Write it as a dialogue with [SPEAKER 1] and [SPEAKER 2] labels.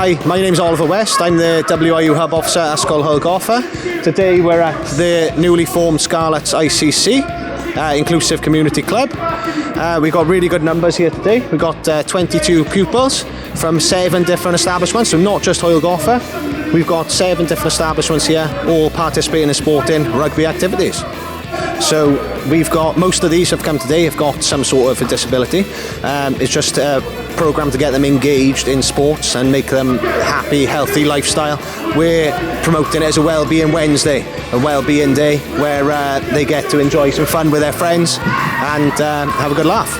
[SPEAKER 1] Hi, my name's Ollie West. I'm the WIU Hub Officer at Scarlets. Today we're at the newly formed Scarlets ICC, Inclusive Community Club. We've got really good numbers here today. We've got 22 pupils from 7 different establishments, so not just Hwyl. We've got 7 different establishments here, all participating in sporting rugby activities. So we've got, most of these have come today, have got some sort of a disability. It's just a programme to get them engaged in sports and make them happy, healthy lifestyle. We're promoting it as a Wellbeing Wednesday, a Wellbeing Day, where they get to enjoy some fun with their friends and have a good laugh.